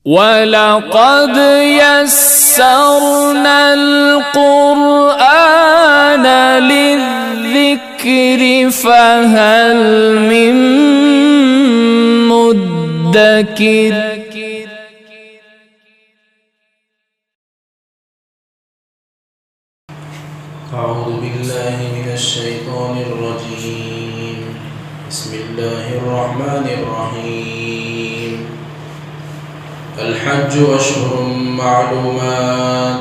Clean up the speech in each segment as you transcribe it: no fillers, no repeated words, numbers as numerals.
وَلَقَدْ يَسَّرْنَا الْقُرْآنَ لِلذِّكْرِ فَهَلْ مِن مُّدَّكِرٍ أعوذ بالله من الشيطان الرجيم بسم الله الرحمن الرحيم الحج أشهر معلومات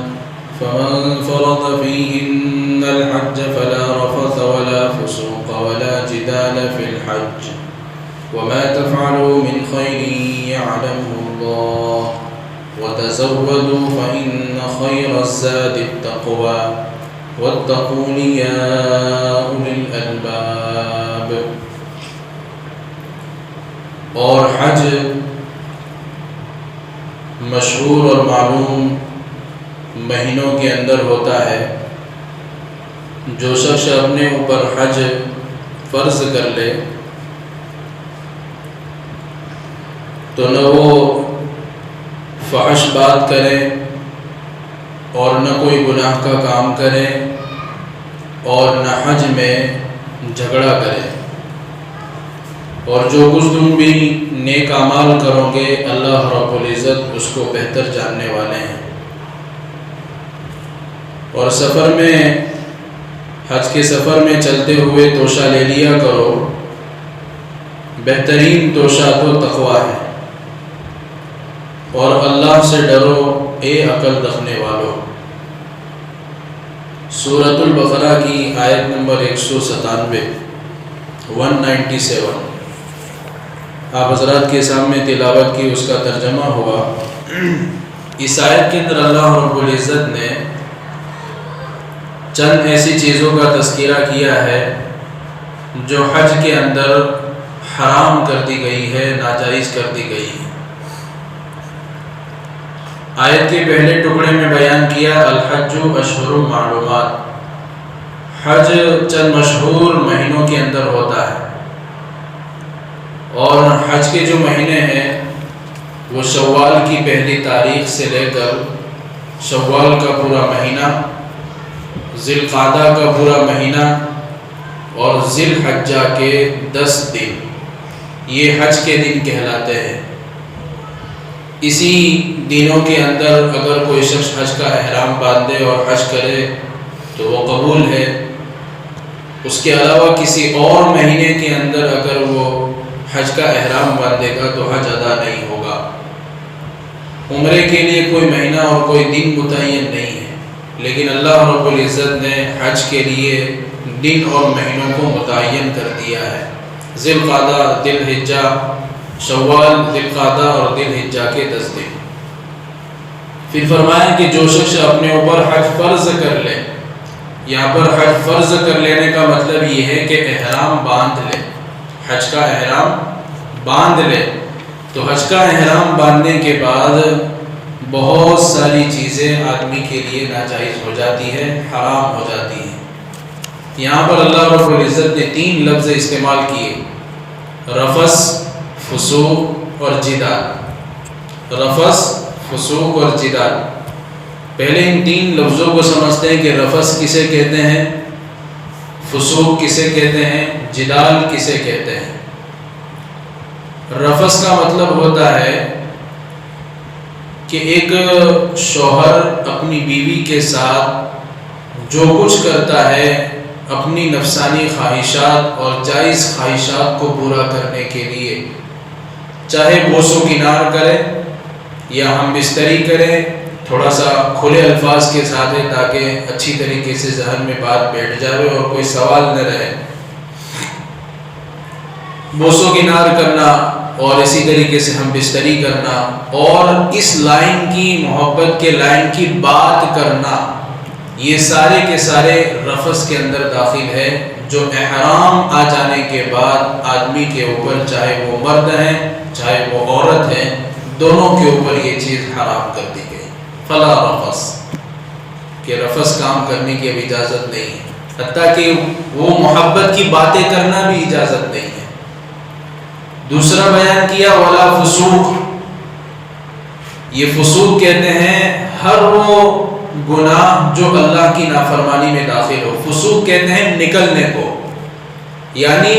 فمن فرض فيهن الحج فلا رفث ولا فسوق ولا جدال في الحج وما تفعلوا من خير يعلمه الله وتزودوا فإن خير الزاد التقوى واتقون يا أولي الألباب. اور حج مشہور اور معلوم مہینوں کے اندر ہوتا ہے. جو شخص اپنے اوپر حج فرض کر لے تو نہ وہ فحش بات کرے اور نہ کوئی گناہ کا کام کرے اور نہ حج میں جھگڑا کرے. اور جو کچھ تم بھی نیک اعمال کرو گے اللہ رب العزت اس کو بہتر جاننے والے ہیں. اور سفر میں حج کے سفر میں چلتے ہوئے توشہ لے لیا کرو. بہترین توشہ تو تقویٰ ہے. اور اللہ سے ڈرو اے عقل رکھنے والو. سورۃ البقرہ کی آیت نمبر 197 آپ حضرات کے سامنے تلاوت کی، اس کا ترجمہ ہوا. اس آیت کے اندر اللہ رب العزت نے چند ایسی چیزوں کا تذکرہ کیا ہے جو حج کے اندر حرام کر دی گئی ہے، ناجائز کر دی گئی ہے. آیت کے پہلے ٹکڑے میں بیان کیا الحج اشہر معلومات. حج چند مشہور مہینوں کے اندر ہوتا ہے. اور حج کے جو مہینے ہیں وہ شوال کی پہلی تاریخ سے لے کر شوال کا پورا مہینہ، ذی القعدہ کا پورا مہینہ اور ذی الحجہ کے 10 دن یہ حج کے دن کہلاتے ہیں. اسی دنوں کے اندر اگر کوئی شخص حج کا احرام باندھے اور حج کرے تو وہ قبول ہے. اس کے علاوہ کسی اور مہینے کے اندر اگر وہ حج کا احرام باندھے گا تو حج ادا نہیں ہوگا. عمرے کے لیے کوئی مہینہ اور کوئی دن متعین نہیں ہے، لیکن اللہ رب العزت نے حج کے لیے دن اور مہینوں کو متعین کر دیا ہے. ذی القعدہ، ذی الحجہ، شوال، ذی القعدہ اور ذی الحجہ کے 10 دن. پھر فرمایا کہ جو شخص اپنے اوپر حج فرض کر لے. یہاں پر حج فرض کر لینے کا مطلب یہ ہے کہ احرام باندھ لے، حج کا احرام باندھ لے. تو حج کا احرام باندھنے کے بعد بہت ساری چیزیں آدمی کے لیے ناجائز ہو جاتی ہے، حرام ہو جاتی ہیں. یہاں پر اللہ رب العزت نے 3 لفظ استعمال کیے: رفث، فسوق اور جدال. رفث، فسوق اور جدال. پہلے ان 3 لفظوں کو سمجھتے ہیں کہ رفث کسے کہتے ہیں، فسوق کسے کہتے ہیں، جدال کسے کہتے ہیں. رفث کا مطلب ہوتا ہے کہ ایک شوہر اپنی بیوی کے ساتھ جو کچھ کرتا ہے اپنی نفسانی خواہشات اور جائز خواہشات کو پورا کرنے کے لیے، چاہے بوس و کنار کرے یا ہم بستری کرے، تھوڑا سا کھلے الفاظ کے ساتھ ہے تاکہ اچھی طریقے سے ذہن میں بات بیٹھ جائے اور کوئی سوال نہ رہے. بوس و کنار کرنا اور اسی طریقے سے ہم بستری کرنا اور اس لائن کی، محبت کے لائن کی بات کرنا، یہ سارے کے سارے رفث کے اندر داخل ہے، جو احرام آ جانے کے بعد آدمی کے اوپر، چاہے وہ مرد ہیں چاہے وہ عورت ہیں، دونوں کے اوپر یہ چیز حرام کر دی گئی. فلا رفث، کہ رفث کام کرنے کی اب اجازت نہیں ہے، حتیٰ کہ وہ محبت کی باتیں کرنا بھی اجازت نہیں ہے. دوسرا بیان کیا ولا فسوق، یہ فسوق کہتے ہیں ہر وہ گناہ جو اللہ کی نافرمانی میں داخل ہو. فسوق کہتے ہیں نکلنے کو، یعنی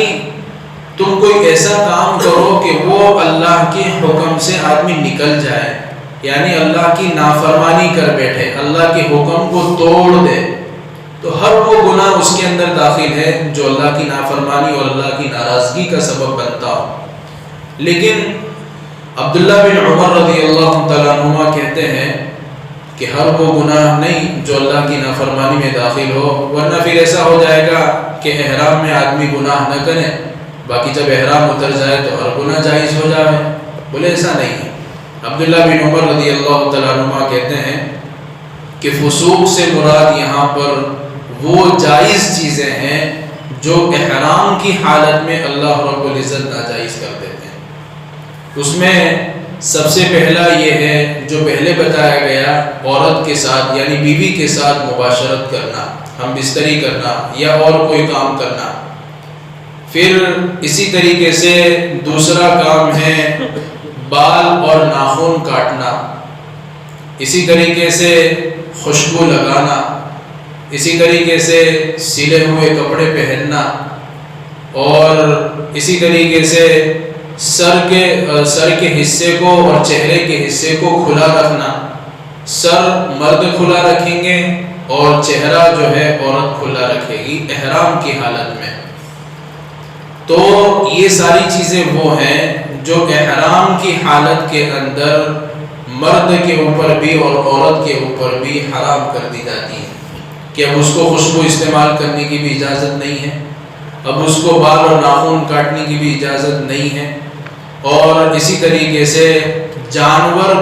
تم کوئی ایسا کام کرو کہ وہ اللہ کے حکم سے آدمی نکل جائے، یعنی اللہ کی نافرمانی کر بیٹھے، اللہ کے حکم کو توڑ دے. تو ہر وہ گناہ اس کے اندر داخل ہے جو اللہ کی نافرمانی اور اللہ کی ناراضگی کا سبب بنتا ہو. لیکن عبداللہ بن عمر رضی اللہ تعالیٰ عنہما کہتے ہیں کہ ہر وہ گناہ نہیں جو اللہ کی نافرمانی میں داخل ہو، ورنہ پھر ایسا ہو جائے گا کہ احرام میں آدمی گناہ نہ کرے، باقی جب احرام اتر جائے تو ہر گناہ جائز ہو جائے. بولے ایسا نہیں ہے. عبداللہ بن عمر رضی اللہ تعالیٰ عنہما کہتے ہیں کہ فسوق سے مراد یہاں پر وہ جائز چیزیں ہیں جو احرام کی حالت میں اللہ رب العزت ناجائز کر دیتے ہیں. اس میں سب سے پہلا یہ ہے جو پہلے بتایا گیا، عورت کے ساتھ یعنی بیوی کے ساتھ مباشرت کرنا، ہم بستری کرنا یا اور کوئی کام کرنا. پھر اسی طریقے سے دوسرا کام ہے بال اور ناخن کاٹنا، اسی طریقے سے خوشبو لگانا، اسی طریقے سے سلے ہوئے کپڑے پہننا، اور اسی طریقے سے سر کے حصے کو اور چہرے کے حصے کو کھلا رکھنا. سر مرد کھلا رکھیں گے اور چہرہ جو ہے عورت کھلا رکھے گی احرام کی حالت میں. تو یہ ساری چیزیں وہ ہیں جو احرام کی حالت کے اندر مرد کے اوپر بھی اور عورت کے اوپر بھی حرام کر دی جاتی ہیں کہ اب اس کو خوشبو استعمال کرنے کی بھی اجازت نہیں ہے، اب اس کو بال اور ناخن کاٹنے کی بھی اجازت نہیں ہے، اور اسی طریقے سے جانور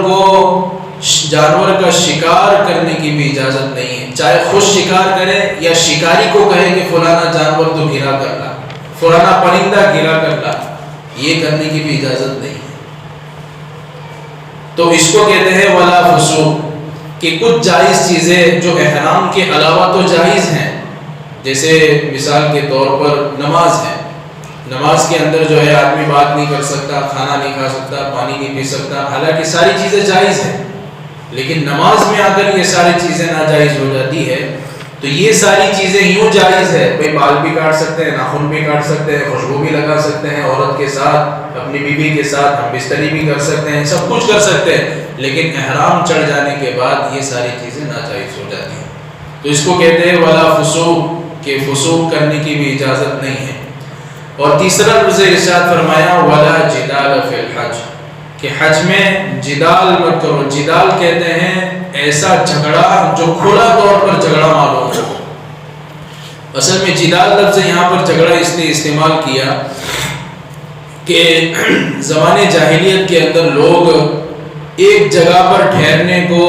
کا شکار کرنے کی بھی اجازت نہیں ہے. چاہے خود شکار کرے یا شکاری کو کہے کہ فلانا جانور تو گرا کر لا، فلانا پرندہ گرا کر لا، یہ کرنے کی بھی اجازت نہیں ہے. تو اس کو کہتے ہیں ولا فسوق، کہ کچھ جائز چیزیں جو احرام کے علاوہ تو جائز ہیں، جیسے مثال کے طور پر نماز ہے. نماز کے اندر جو ہے آدمی بات نہیں کر سکتا، کھانا نہیں کھا سکتا، پانی نہیں پی سکتا، حالانکہ ساری چیزیں جائز ہیں. لیکن نماز میں اگر یہ ساری چیزیں ناجائز ہو جاتی ہے تو یہ ساری چیزیں یوں جائز ہے، بھائی بال بھی کاٹ سکتے ہیں، ناخن بھی کاٹ سکتے ہیں، خوشبو بھی لگا سکتے ہیں عورت کے ساتھ، اپنی بیوی کے ساتھ ہم بستری بھی کر سکتے ہیں، سب کچھ کر سکتے ہیں، لیکن احرام چڑھ جانے کے بعد یہ ساری چیزیں ناجائز ہو جاتی ہیں. تو اس کو کہتے ہیں ولا فسوق، کہ فسوق کرنے کی بھی اجازت نہیں ہے. اور تیسرا لفظ ارشاد فرمایا ولا جدال فی الحج، کہ حج میں جدال مت کرو. جدال کہتے ہیں ایسا جھگڑا جو کھلا طور پر جھگڑا معلوم ہو. اصل میں جدال لفظ یہاں پر جھگڑا اس نے استعمال کیا کہ زمانے جاہلیت کے اندر لوگ ایک جگہ پر ٹھہرنے کو،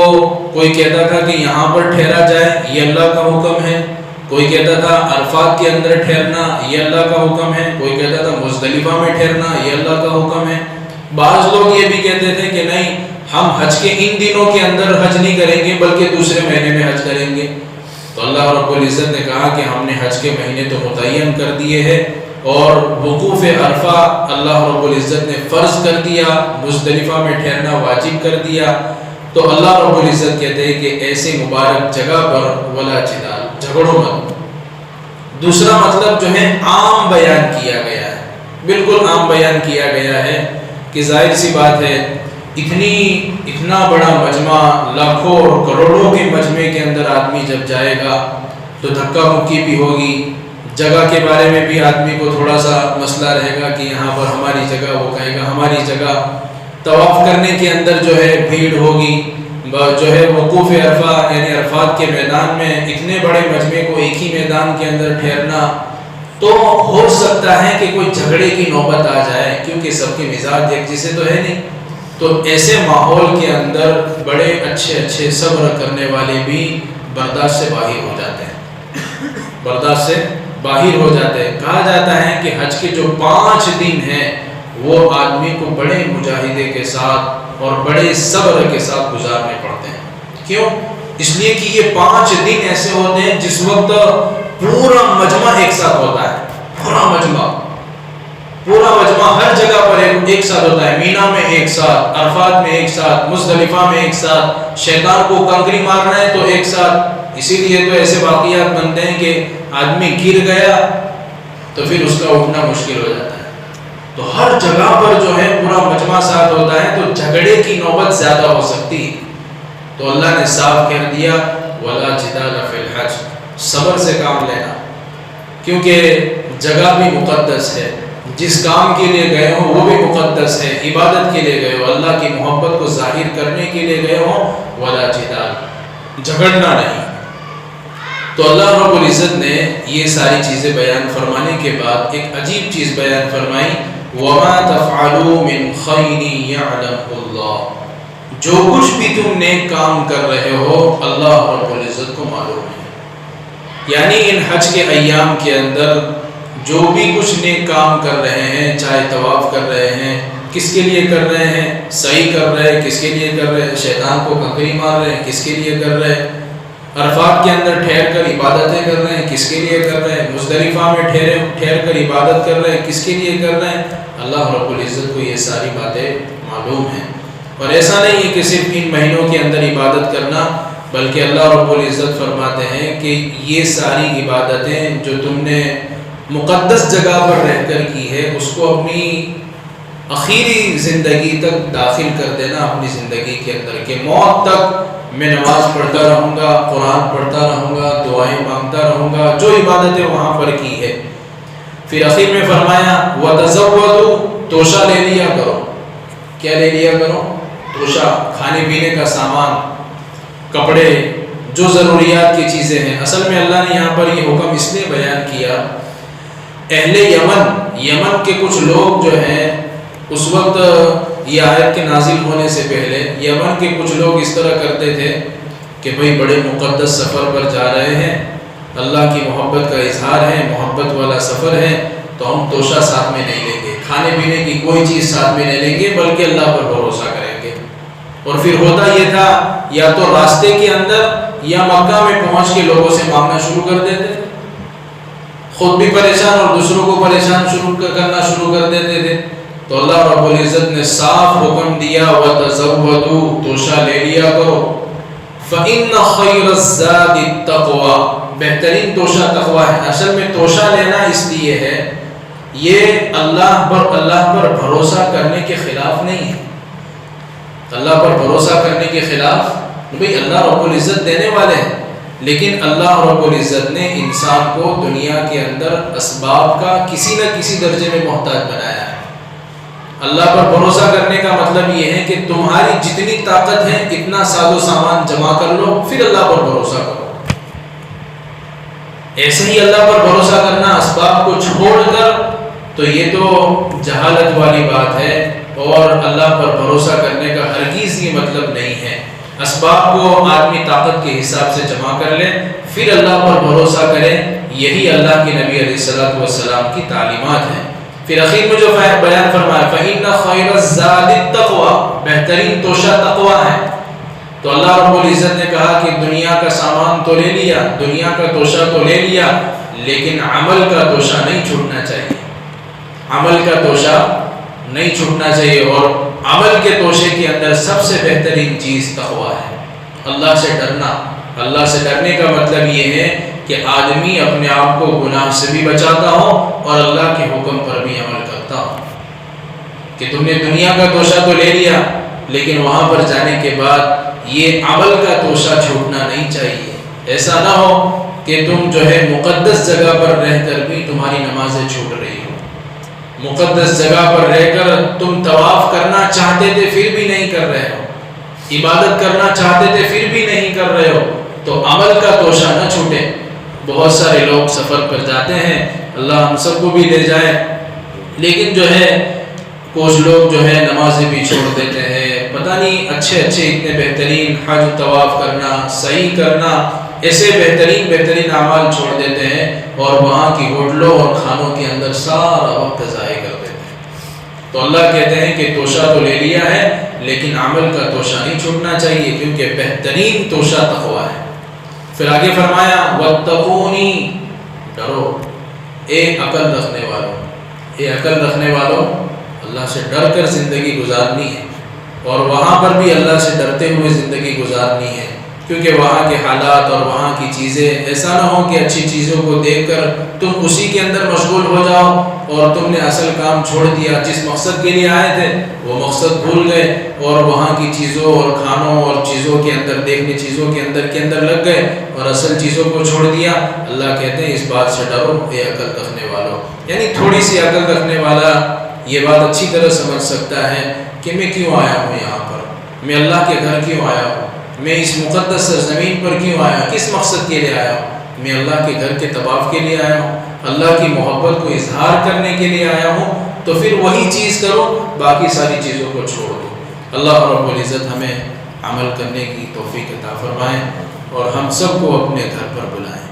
کوئی کہتا تھا کہ یہاں پر ٹھہرا جائے یہ اللہ کا حکم ہے، کوئی کہتا تھا عرفات کے اندر ٹھہرنا یہ اللہ کا حکم ہے، کوئی کہتا تھا مزدلفہ میں ٹھہرنا یہ اللہ کا حکم ہے. بعض لوگ یہ بھی کہتے تھے کہ نہیں ہم حج کے ان دنوں کے اندر حج نہیں کریں گے بلکہ دوسرے مہینے میں حج کریں گے. تو اللہ رب العزت نے کہا کہ ہم نے حج کے مہینے تو متعین کر دیے ہیں اور وقوف عرفہ اللہ رب العزت نے فرض کر دیا، مزدلفہ میں ٹھہرنا واجب کر دیا. تو اللہ رب العزت کہتے ہیں کہ ایسے مبارک جگہ پر ولا جدال، جھگڑو مت. دوسرا مطلب جو ہے عام بیان کیا گیا ہے، بالکل عام بیان کیا گیا ہے کہ ظاہر سی بات ہے اتنا بڑا مجمع، لاکھوں اور کروڑوں کے مجمع کے اندر آدمی جب جائے گا تو دھکا مکی بھی ہوگی. جگہ کے بارے میں بھی آدمی کو تھوڑا سا مسئلہ رہے گا کہ یہاں پر ہماری جگہ، وہ کہے گا ہماری جگہ. طواف کرنے کے اندر جو ہے بھیڑ ہوگی، جو ہے وقوف عرفہ یعنی عرفات کے میدان میں اتنے بڑے مجمع کو ایک ہی میدان کے اندر ٹھہرنا، تو ہو سکتا ہے کہ کوئی جھگڑے کی نوبت آ جائے کیونکہ سب کے مزاج ایک جیسے تو ہے نہیں. تو ایسے ماحول کے اندر بڑے اچھے صبر کرنے والے بھی برداشت سے باہر ہو جاتے ہیں، برداشت سے باہر ہو جاتے ہیں. کہا جاتا ہے کہ حج کے جو 5 دن ہیں وہ آدمی کو بڑے مجاہدے کے ساتھ اور بڑے صبر کے ساتھ گزارنے پڑتے ہیں. کیوں؟ اس لیے کہ یہ 5 دن ایسے ہوتے ہیں جس وقت پورا مجمع ایک ساتھ ہوتا ہے، پورا مجمع. پورا مجمع ہر جگہ پر ایک ساتھ ہوتا ہے، مینا میں ایک ساتھ، عرفات میں ایک ساتھ، مزدلفہ میں ایک ساتھ، شیطان کو کنکری مارنا ہے تو ایک ساتھ۔ اسی لیے تو ایسے واقعات بنتے ہیں کہ آدمی گر گیا تو پھر اس کا اٹھنا مشکل ہو جاتا ہے۔ تو ہر جگہ پر جو ہے پورا مجمع ساتھ ہوتا ہے تو جھگڑے کی نوبت زیادہ ہو سکتی ہے۔ تو اللہ نے صاف کہہ دیا وَلَا جِدَالَ فِي الْحَجِّ، صبر سے کام لینا، کیونکہ جگہ بھی مقدس ہے، جس کام کے لیے گئے ہو وہ بھی مقدس ہے، عبادت کے لیے گئے ہو، اللہ کی محبت کو ظاہر کرنے کے لیے گئے ہو، وَلَا جِدَالَ، جھگڑنا نہیں۔ تو اللہ رب العزت نے یہ ساری چیزیں بیان فرمانے کے بعد ایک عجیب چیز بیان فرمائی، وَمَا تَفْعَلُوا مِنْ خَيْرٍ يَعْلَمْهُ اللَّهُ، جو کچھ بھی تم نیک کام کر رہے ہو اللہ رب العزت کو معلوم ہے۔ یعنی ان حج کے ایام کے اندر جو بھی کچھ نیک کام کر رہے ہیں، چاہے طواف کر رہے ہیں، کس کے لیے کر رہے ہیں، سعی کر رہے ہیں کس کے لیے کر رہے ہیں، شیطان کو کنکری مار رہے ہیں کس کے لیے کر رہے ہیں، عرفات کے اندر ٹھہر کر عبادتیں کر رہے ہیں کس کے لیے کر رہے ہیں، مزدلفہ میں ٹھہر کر عبادت کر رہے ہیں کس کے لیے کر رہے ہیں، اللہ رب العزت کو یہ ساری باتیں معلوم ہیں۔ اور ایسا نہیں ہے کہ صرف ان مہینوں کے اندر عبادت کرنا، بلکہ اللہ رب العزت فرماتے ہیں کہ یہ ساری عبادتیں جو تم نے مقدس جگہ پر رہ کر کی ہے اس کو اپنی آخری زندگی تک داخل کر دینا اپنی زندگی کے اندر، کہ موت تک میں نماز پڑھتا رہوں گا، قرآن پڑھتا رہوں گا، دعائیں مانگتا رہوں گا، جو عبادتیں وہاں پر کی ہے۔ پھر آخر میں فرمایا وَتَزَوَّدُوا، توشہ لے لیا کرو۔ کیا لے لیا کرو؟ توشہ، کھانے پینے کا سامان، کپڑے، جو ضروریات کی چیزیں ہیں۔ اصل میں اللہ نے یہاں پر یہ حکم اس لیے بیان کیا، اہل یمن کے کچھ لوگ جو ہیں اس وقت یہ آیت کے نازل ہونے سے پہلے یمن کے کچھ لوگ اس طرح کرتے تھے کہ بھئی بڑے مقدس سفر پر جا رہے ہیں، اللہ کی محبت کا اظہار ہے، محبت والا سفر ہے، تو ہم توشہ ساتھ میں نہیں لیں گے، کھانے پینے کی کوئی چیز ساتھ میں نہیں لیں گے، بلکہ اللہ پر بھروسہ کریں گے۔ اور پھر ہوتا یہ تھا یا تو راستے کے اندر یا مکہ میں پہنچ کے لوگوں سے مانگنا شروع کر دیتے، خود بھی پریشان اور دوسروں کو پریشان کرنا شروع کر دیتے تھے۔ تو اللہ رب العزت نے صاف حکم دیا وَتَزَوَّدُوا، توشہ لے لیا کرو، فَإِنَّ خَيْرَ الزَّادِ التَّقْوَىٰ، بہترین توشہ تقویٰ ہے۔ اصل میں توشہ لینا اس لیے ہے، یہ اللہ پر بھروسہ کرنے کے خلاف نہیں ہے، اللہ پر بھروسہ کرنے کے خلاف بھئی اللہ رب العزت دینے والے ہیں، لیکن اللہ رب العزت نے انسان کو دنیا کے اندر اسباب کا کسی نہ کسی درجے میں محتاج بنایا ہے۔ اللہ پر بھروسہ کرنے کا مطلب یہ ہے کہ تمہاری جتنی طاقت ہے اتنا ساز و سامان جمع کر لو، پھر اللہ پر بھروسہ کرو۔ ایسے ہی اللہ پر بھروسہ کرنا اسباب کو چھوڑ کر تو یہ تو جہالت والی بات ہے، اور اللہ پر بھروسہ کرنے کا ہرگز یہ مطلب نہیں ہے۔ اسباب کو آدمی طاقت کے حساب سے جمع کر لے، پھر اللہ پر بھروسہ کرے، یہی اللہ کے نبی علیہ السلام کی تعلیمات ہیں۔ پھر اخیر میں جو بیان فرمایا فَإِنَّ خَيْرَ الزَّادِ التَّقْوَىٰ، بہترین توشہ تقویٰ ہے۔ تو اللہ رب العزت نے کہا کہ دنیا کا سامان تو لے لیا، دنیا کا توشہ تو لے لیا، لیکن عمل کا توشہ نہیں چھوٹنا چاہیے، عمل کا توشہ نہیں چھوٹنا چاہیے۔ اور عمل کے توشے کے اندر سب سے بہترین چیز تقویٰ ہے، اللہ سے ڈرنا۔ اللہ سے ڈرنے کا مطلب یہ ہے کہ آدمی اپنے آپ کو گناہ سے بھی بچاتا ہو اور اللہ کے حکم پر بھی عمل کرتا ہو۔ کہ تم نے دنیا کا توشہ تو لے لیا، لیکن وہاں پر جانے کے بعد یہ عمل کا توشہ چھوٹنا نہیں چاہیے۔ ایسا نہ ہو کہ تم جو ہے مقدس جگہ پر رہ کر بھی تمہاری نمازیں چھوٹ رہی ہو، مقدس جگہ پر رہ کر تم طواف کرنا چاہتے تھے پھر بھی نہیں کر رہے ہو، عبادت کرنا چاہتے تھے پھر بھی نہیں کر رہے ہو، تو عمل کا توشہ نہ چھوٹے۔ بہت سارے لوگ سفر پر جاتے ہیں، اللہ ہم سب کو بھی لے جائے، لیکن جو ہے کچھ لوگ جو ہے نمازیں بھی چھوڑ دیتے ہیں، پتہ نہیں اچھے اتنے بہترین حج طواف کرنا، سعی کرنا، ایسے بہترین اعمال چھوڑ دیتے ہیں اور وہاں کی ہوٹلوں اور کھانوں کے اندر سارا وقت ضائع کر دیتے ہیں۔ تو اللہ کہتے ہیں کہ توشہ تو لے لیا ہے، لیکن عمل کا توشہ نہیں چھوٹنا چاہیے، کیونکہ بہترین توشہ تقویٰ ہے۔ پھر آگے فرمایا وَاتَّقُونِی، ڈرو اے عقل رکھنے والوں، اے عقل رکھنے والوں، اللہ سے ڈر کر زندگی گزارنی ہے، اور وہاں پر بھی اللہ سے ڈرتے ہوئے زندگی گزارنی ہے، کیونکہ وہاں کے حالات اور وہاں کی چیزیں ایسا نہ ہو کہ اچھی چیزوں کو دیکھ کر تم اسی کے اندر مشغول ہو جاؤ اور تم نے اصل کام چھوڑ دیا، جس مقصد کے لیے آئے تھے وہ مقصد بھول گئے اور وہاں کی چیزوں اور کھانوں اور چیزوں کے اندر دیکھنے چیزوں کے اندر لگ گئے اور اصل چیزوں کو چھوڑ دیا۔ اللہ کہتے ہیں اس بات سے ڈرو اے عقل رکھنے والوں، یعنی تھوڑی سی عقل رکھنے والا یہ بات اچھی طرح سمجھ سکتا ہے کہ میں کیوں آیا ہوں یہاں پر، میں اللہ کے گھر کیوں آیا ہوں، میں اس مقدس سرزمین پر کیوں آیا ہوں، کس مقصد کے لیے آیا ہوں، میں اللہ کے گھر کے طواف کے لیے آیا ہوں، اللہ کی محبت کو اظہار کرنے کے لیے آیا ہوں، تو پھر وہی چیز کرو، باقی ساری چیزوں کو چھوڑ دو۔ اللہ رب العزت ہمیں عمل کرنے کی توفیق عطا فرمائے اور ہم سب کو اپنے گھر پر بلائیں۔